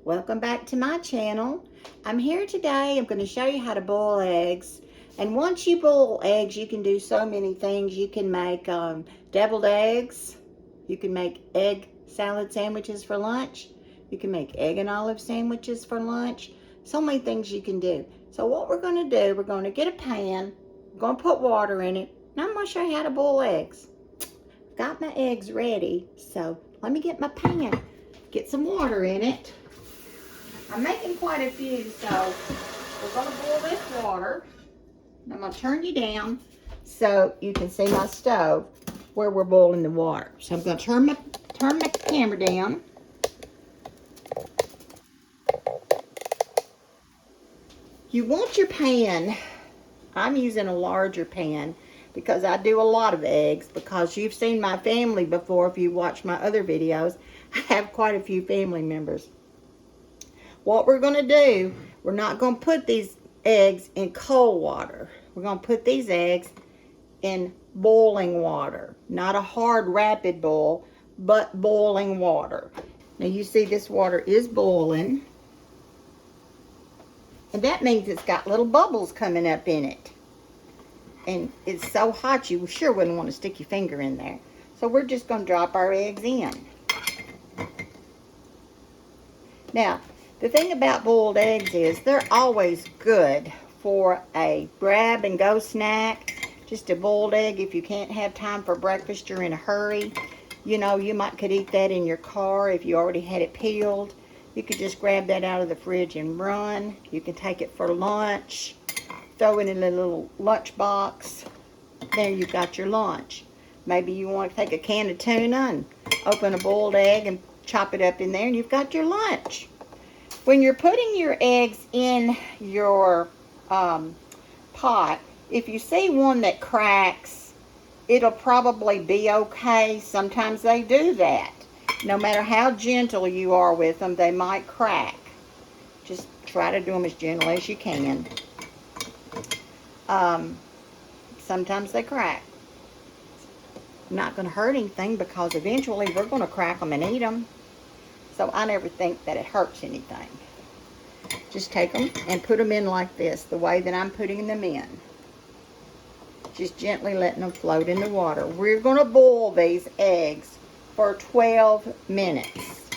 Welcome back to my channel. I'm here today. I'm going to show you how to boil eggs. And once you boil eggs, you can do so many things. You can make deviled eggs. You can make egg salad sandwiches for lunch. You can make egg and olive sandwiches for lunch. So many things you can do. So what we're going to do, we're going to get a pan. We're going to put water in it. And I'm going to show you how to boil eggs. I've got my eggs ready. So let me get my pan. Get some water in it. I'm making quite a few, so we're going to boil this water. I'm going to turn you down so you can see my stove where we're boiling the water. So I'm going to turn my camera down. You want your pan, I'm using a larger pan because I do a lot of eggs, because you've seen my family before if you watch my other videos. I have quite a few family members. What we're going to do, we're not going to put these eggs in cold water. We're going to put these eggs in boiling water. Not a hard, rapid boil, but boiling water. Now you see this water is boiling. And that means it's got little bubbles coming up in it. And it's so hot you sure wouldn't want to stick your finger in there. So we're just going to drop our eggs in. Now, the thing about boiled eggs is they're always good for a grab and go snack. Just a boiled egg if you can't have time for breakfast, you're in a hurry. You know, you could eat that in your car if you already had it peeled. You could just grab that out of the fridge and run. You can take it for lunch. Throw it in a little lunch box. There you've got your lunch. Maybe you want to take a can of tuna and open a boiled egg and chop it up in there, and you've got your lunch. When you're putting your eggs in your pot, if you see one that cracks, it'll probably be okay. Sometimes they do that. No matter how gentle you are with them, they might crack. Just try to do them as gentle as you can. Sometimes they crack. Not going to hurt anything because eventually we're going to crack them and eat them. So I never think that it hurts anything. Just take them and put them in like this, the way that I'm putting them in. Just gently letting them float in the water. We're going to boil these eggs for 12 minutes.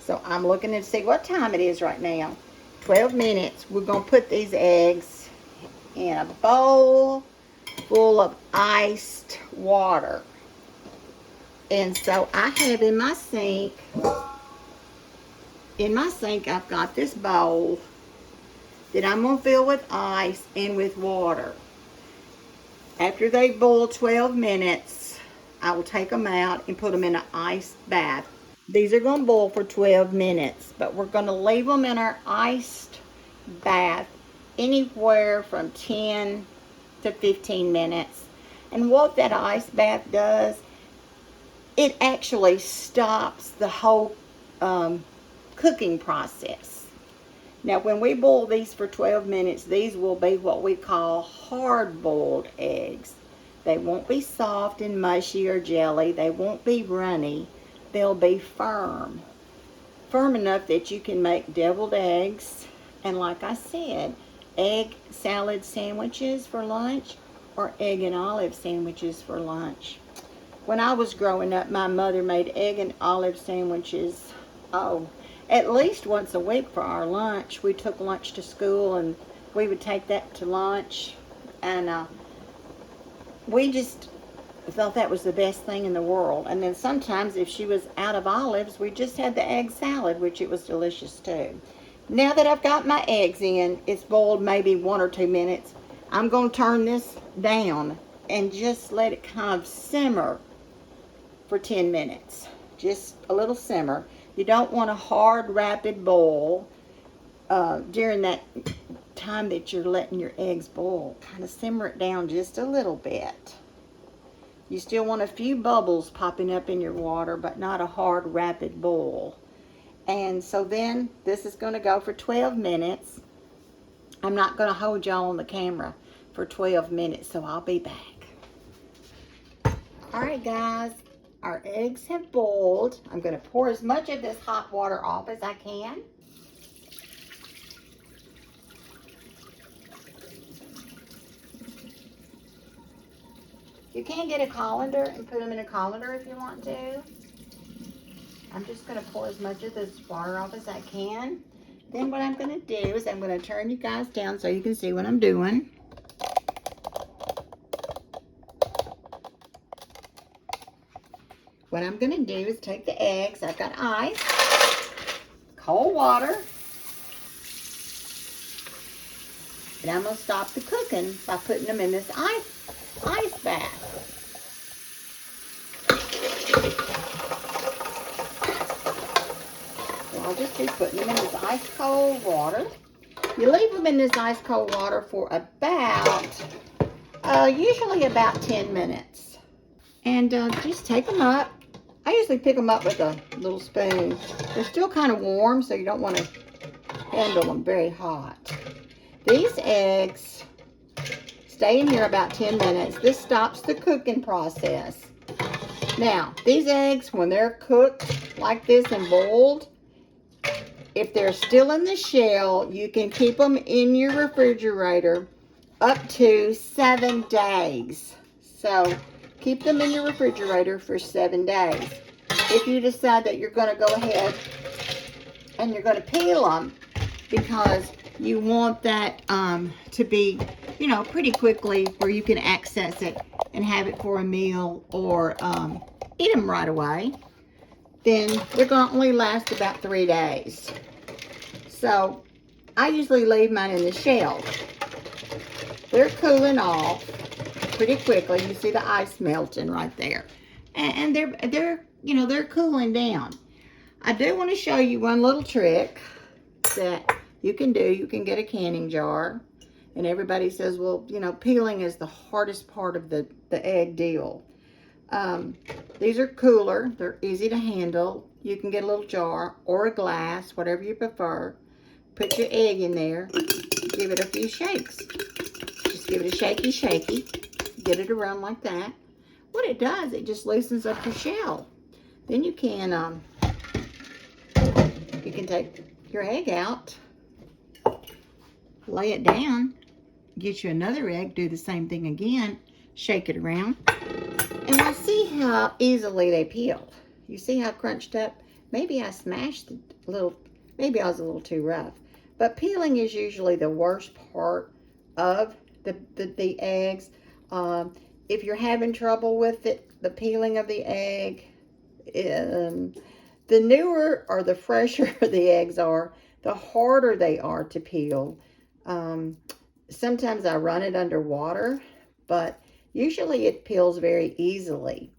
So I'm looking to see what time it is right now. 12 minutes. We're going to put these eggs in a bowl full of iced water. And so I have in my sink, I've got this bowl that I'm going to fill with ice and with water. After they boil 12 minutes, I will take them out and put them in an ice bath. These are going to boil for 12 minutes, but we're going to leave them in our iced bath anywhere from 10 to 15 minutes. And what that ice bath does, it actually stops the whole cooking process. Now when we boil these for 12 minutes, these will be what we call hard-boiled eggs. They won't be soft and mushy or jelly. They won't be runny. They'll be firm. Firm enough that you can make deviled eggs. And like I said, egg salad sandwiches for lunch or egg and olive sandwiches for lunch. When I was growing up, my mother made egg and olive sandwiches, at least once a week for our lunch. We took lunch to school and we would take that to lunch. And we just thought that was the best thing in the world. And then sometimes if she was out of olives, we just had the egg salad, which it was delicious too. Now that I've got my eggs in, it's boiled maybe 1 or 2 minutes. I'm going to turn this down and just let it kind of simmer for 10 minutes. Just a little simmer. You don't want a hard, rapid boil during that time that you're letting your eggs boil. Kind of simmer it down just a little bit. You still want a few bubbles popping up in your water, but not a hard, rapid boil. And so then this is going to go for 12 minutes. I'm not going to hold y'all on the camera for 12 minutes, so I'll be back. Alright guys, our eggs have boiled. I'm going to pour as much of this hot water off as I can. You can get a colander and put them in a colander if you want to. I'm just going to pour as much of this water off as I can. Then what I'm going to do is I'm going to turn you guys down so you can see what I'm doing. What I'm going to do is take the eggs. I've got ice, cold water, and I'm going to stop the cooking by putting them in this ice bath. So I'll just be putting them in this ice cold water. You leave them in this ice cold water for about, usually about 10 minutes. And just take them up. I usually pick them up with a little spoon. They're still kind of warm, so you don't want to handle them very hot. These eggs stay in here about 10 minutes. This stops the cooking process. Now, these eggs, when they're cooked like this and boiled, if they're still in the shell, you can keep them in your refrigerator up to 7 days. So, keep them in your refrigerator for 7 days. If you decide that you're going to go ahead and you're going to peel them because you want that to be, you know, pretty quickly where you can access it and have it for a meal or eat them right away, then they're going to only last about 3 days. So I usually leave mine in the shell. They're cooling off pretty quickly. You see the ice melting right there, and they're you know, they're cooling down. I do want to show you one little trick that you can do. You can get a canning jar, and everybody says, well, you know, peeling is the hardest part of the egg deal. These are cooler. They're easy to handle. You can get a little jar or a glass, whatever you prefer. Put your egg in there. Give it a few shakes. Just give it a shaky. Get it around like that. What it does, it just loosens up your shell. Then you can take your egg out, lay it down, get you another egg, do the same thing again, shake it around, and we'll see how easily they peel. You see how crunched up? Maybe I smashed it a little, maybe I was a little too rough. But peeling is usually the worst part of the eggs. If you're having trouble with it, the peeling of the egg, the newer or the fresher the eggs are, the harder they are to peel. Sometimes I run it under water, but usually it peels very easily.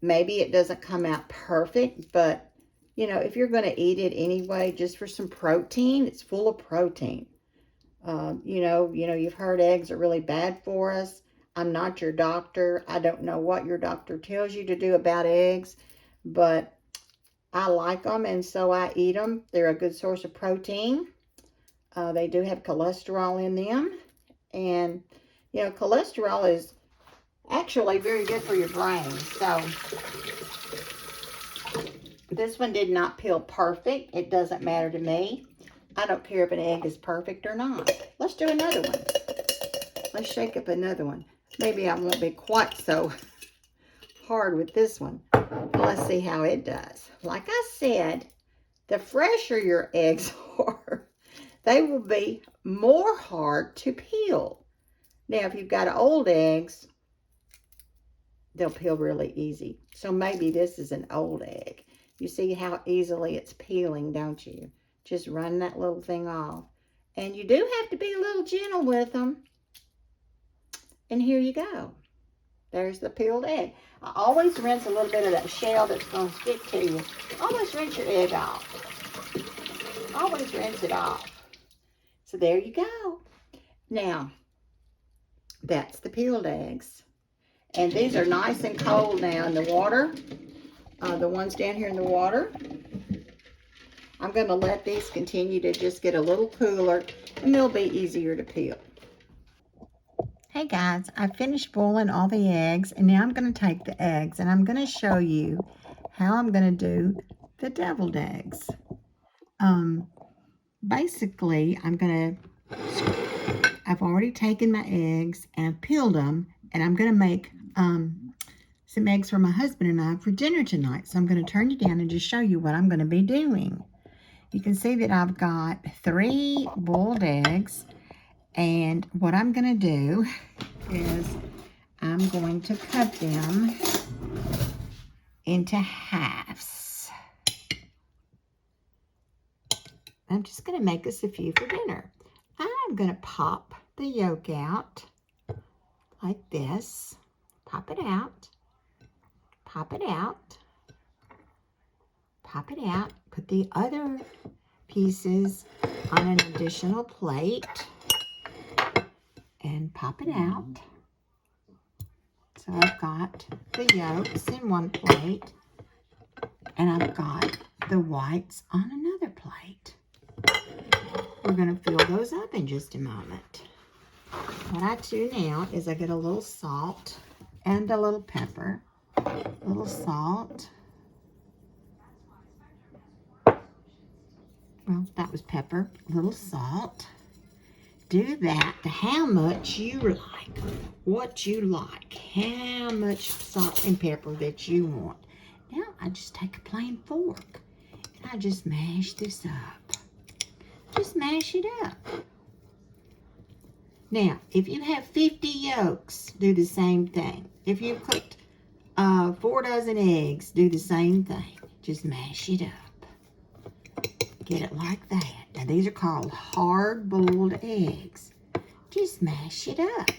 Maybe it doesn't come out perfect, but you know, if you're going to eat it anyway, just for some protein, it's full of protein. You know, you've heard eggs are really bad for us. I'm not your doctor. I don't know what your doctor tells you to do about eggs, but I like them, and so I eat them. They're a good source of protein. They do have cholesterol in them, and you know, cholesterol is actually very good for your brain. So this one did not peel perfect. It doesn't matter to me. I don't care if an egg is perfect or not. Let's do another one. Let's shake up another one. Maybe I won't be quite so hard with this one. Let's see how it does. Like I said, the fresher your eggs are, they will be more hard to peel. Now, if you've got old eggs, they'll peel really easy. So maybe this is an old egg. You see how easily it's peeling, don't you? Just run that little thing off. And you do have to be a little gentle with them. And here you go. There's the peeled egg. I always rinse a little bit of that shell that's going to stick to you. Always rinse your egg off. Always rinse it off. So there you go. Now, that's the peeled eggs. And these are nice and cold now in the water. The ones down here in the water. I'm going to let these continue to just get a little cooler, and they'll be easier to peel. Hey guys, I finished boiling all the eggs, and now I'm going to take the eggs and I'm going to show you how I'm going to do the deviled eggs. Basically, I've already taken my eggs and peeled them And I'm going to make some eggs for my husband and I for dinner tonight. So I'm going to turn you down and just show you what I'm going to be doing. You can see that I've got 3 boiled eggs. And what I'm going to do is I'm going to cut them into halves. I'm just going to make us a few for dinner. I'm going to pop the yolk out like this. Pop it out. Pop it out. Pop it out. Put the other pieces on an additional plate. And pop it out. So I've got the yolks in one plate. And I've got the whites on another plate. We're going to fill those up in just a moment. What I do now is I get a little salt and a little pepper. A little salt. Well, that was pepper. A little salt. Do that to how much you like. What you like. How much salt and pepper that you want. Now, I just take a plain fork and I just mash this up. Just mash it up. Now, if you have 50 yolks, do the same thing. If you've cooked 4 dozen eggs, do the same thing. Just mash it up. Get it like that. Now, these are called hard-boiled eggs. Just mash it up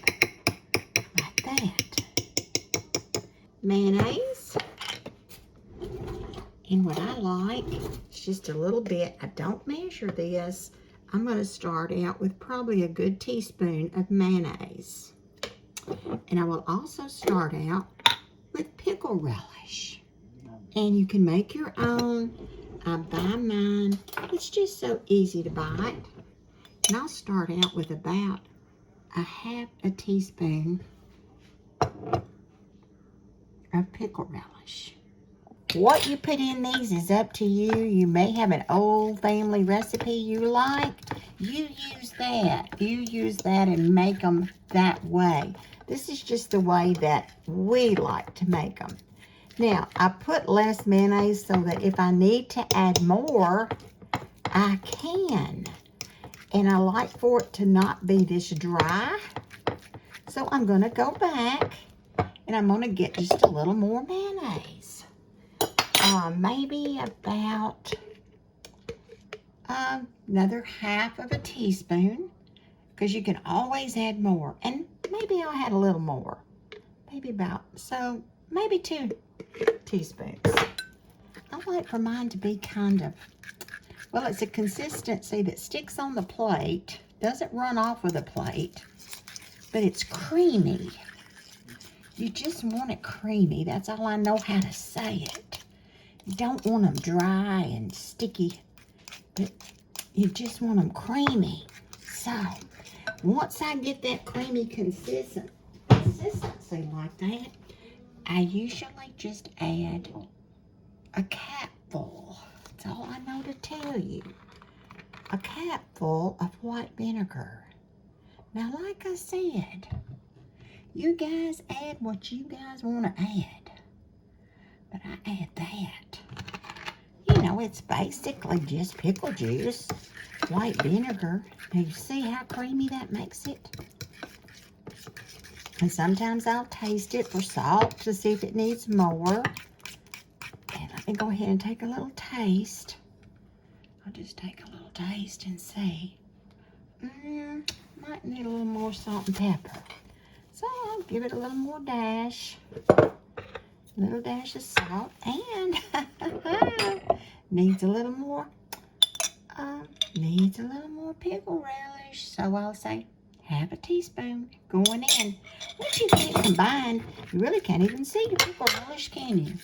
like that. Mayonnaise. And what I like is just a little bit. I don't measure this. I'm going to start out with probably a good teaspoon of mayonnaise. And I will also start out with pickle relish. And you can make your own. I buy mine. It's just so easy to buy. And I'll start out with about a half a teaspoon of pickle relish. What you put in these is up to you. You may have an old family recipe you like. You use that. You use that and make them that way. This is just the way that we like to make them. Now, I put less mayonnaise so that if I need to add more, I can. And I like for it to not be this dry. So I'm going to go back and I'm going to get just a little more mayonnaise. Maybe about another half of a teaspoon, because you can always add more. And maybe I'll add a little more. Maybe maybe 2 teaspoons. I like for mine to be kind of, well, it's a consistency that sticks on the plate, doesn't run off of the plate, but it's creamy. You just want it creamy. That's all I know how to say it. You don't want them dry and sticky, but you just want them creamy. So, once I get that creamy consistency like that, I usually just add a capful. That's all I know to tell you. A capful of white vinegar. Now, like I said, you guys add what you guys want to add. But I add that. You know, it's basically just pickle juice, white vinegar. Now, you see how creamy that makes it? And sometimes I'll taste it for salt to see if it needs more. And let me go ahead and take a little taste. I'll just take a little taste and see. Might need a little more salt and pepper. So I'll give it a little more dash. Little dash of salt, and needs a little more pickle relish. So I'll say half a teaspoon going in. Once you get it combined, you really can't even see your pickle relish, can you?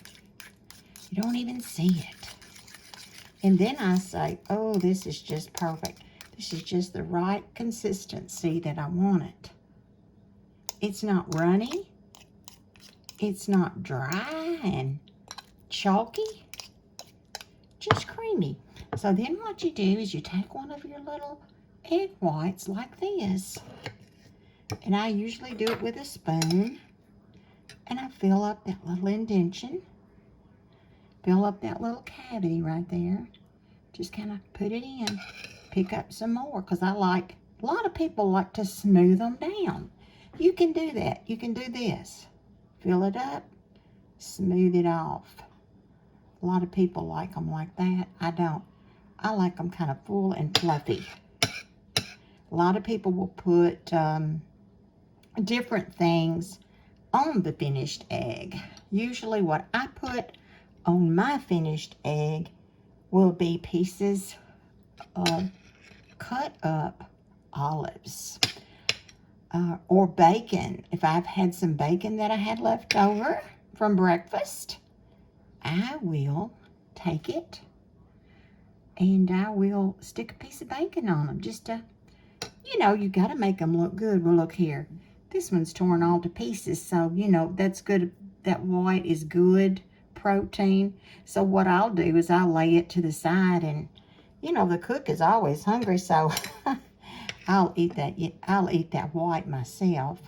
You don't even see it. And then I say, oh, this is just perfect. This is just the right consistency that I want it. It's not runny. It's not dry and chalky, just creamy. So then what you do is you take one of your little egg whites like this, And I usually do it with a spoon. And I fill up that little indentation. Fill up that little cavity right there. Just kind of put it in. Pick up some more, because a lot of people like to smooth them down. You can do that. You can do this. Fill it up. Smooth it off. A lot of people like them like that. I don't. I like them kind of full and fluffy. A lot of people will put different things on the finished egg. Usually what I put on my finished egg will be pieces of cut up olives or bacon. If I've had some bacon that I had left over from breakfast, I will take it and I will stick a piece of bacon on them just to, you know, you got to make them look good. Well, look here. This one's torn all to pieces, so, you know, that's good. That white is good protein. So what I'll do is I'll lay it to the side, and, you know, the cook is always hungry, so I'll eat that white myself.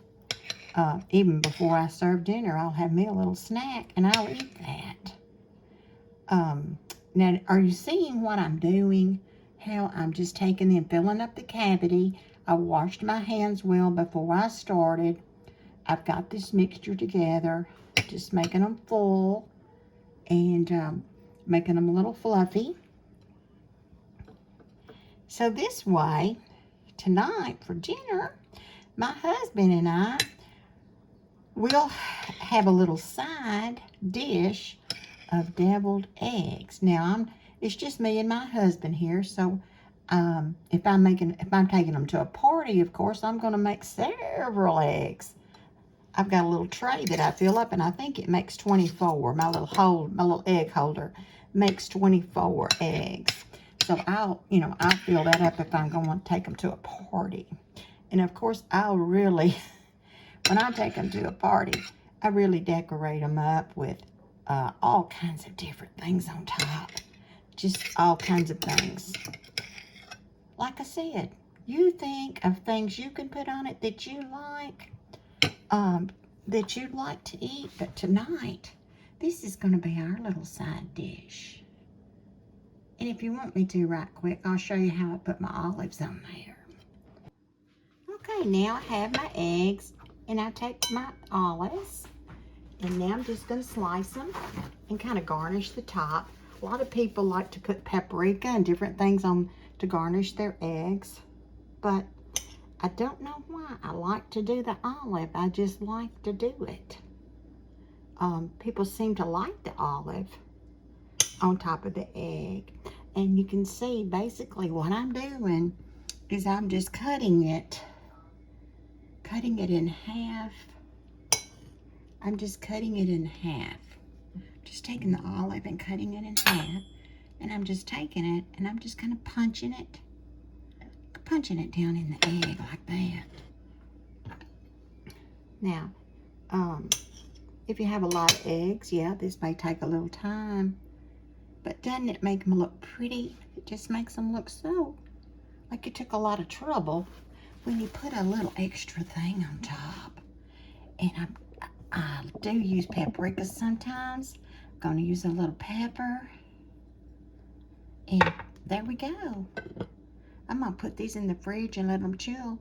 Even before I serve dinner, I'll have me a little snack, and I'll eat that. Now, are you seeing what I'm doing? How I'm just taking and filling up the cavity. I washed my hands well before I started. I've got this mixture together, just making them full and making them a little fluffy. So this way, tonight for dinner, my husband and I will have a little side dish of deviled eggs. Now, it's just me and my husband here, so if I'm taking them to a party, of course, I'm going to make several eggs. I've got a little tray that I fill up, and I think it makes 24. My little egg holder makes 24 eggs. So I'll fill that up if I'm going to take them to a party. And of course, when I take them to a party, I really decorate them up with all kinds of different things on top. Just all kinds of things. Like I said, you think of things you can put on it that you like, that you'd like to eat. But tonight, this is going to be our little side dish. And if you want me to right quick, I'll show you how I put my olives on there. Okay, now I have my eggs, and I take my olives, and now I'm just going to slice them and kind of garnish the top. A lot of people like to put paprika and different things on to garnish their eggs, but I don't know why I like to do the olive. I just like to do it. People seem to like the olive on top of the egg, and you can see basically what I'm doing is I'm just cutting it in half. I'm just cutting it in half. Just taking the olive and cutting it in half, and I'm just taking it and I'm just kind of punching it down in the egg like that. Now, if you have a lot of eggs, yeah, this may take a little time, but doesn't it make them look pretty? It just makes them look so like you took a lot of trouble when you put a little extra thing on top. And I do use paprika sometimes. I'm going to use a little pepper. And there we go. I'm going to put these in the fridge and let them chill.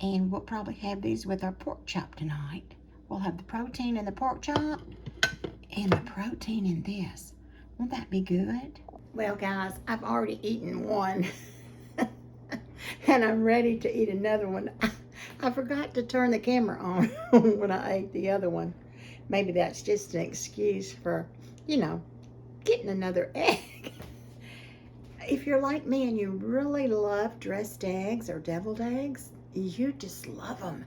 And we'll probably have these with our pork chop tonight. We'll have the protein in the pork chop and the protein in this. Won't that be good? Well, guys, I've already eaten one. And I'm ready to eat another one. I forgot to turn the camera on when I ate the other one. Maybe that's just an excuse for, getting another egg. If you're like me and you really love dressed eggs or deviled eggs, you just love them.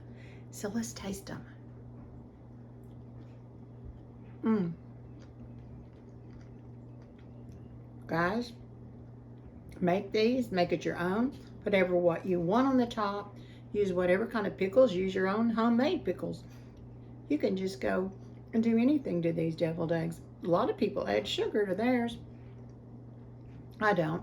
So let's taste them. Guys, make these, make it your own. Whatever what you want on the top. Use whatever kind of pickles. Use your own homemade pickles. You can just go and do anything to these deviled eggs. A lot of people add sugar to theirs. I don't.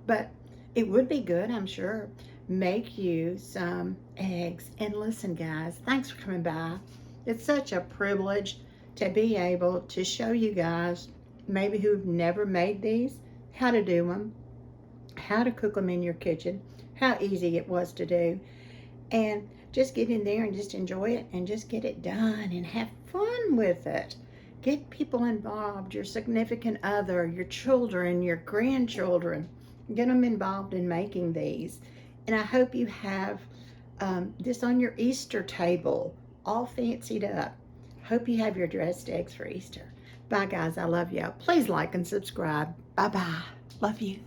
But it would be good, I'm sure. make you some eggs. And listen, guys, thanks for coming by. It's such a privilege to be able to show you guys, maybe who've never made these, how to do them, how to cook them in your kitchen, how easy it was to do, and just get in there and just enjoy it and just get it done and have fun with it. Get people involved, your significant other, your children, your grandchildren. Get them involved in making these. And I hope you have this on your Easter table, all fancied up. Hope you have your dressed eggs for Easter. Bye, guys. I love you. Please like and subscribe. Bye-bye. Love you.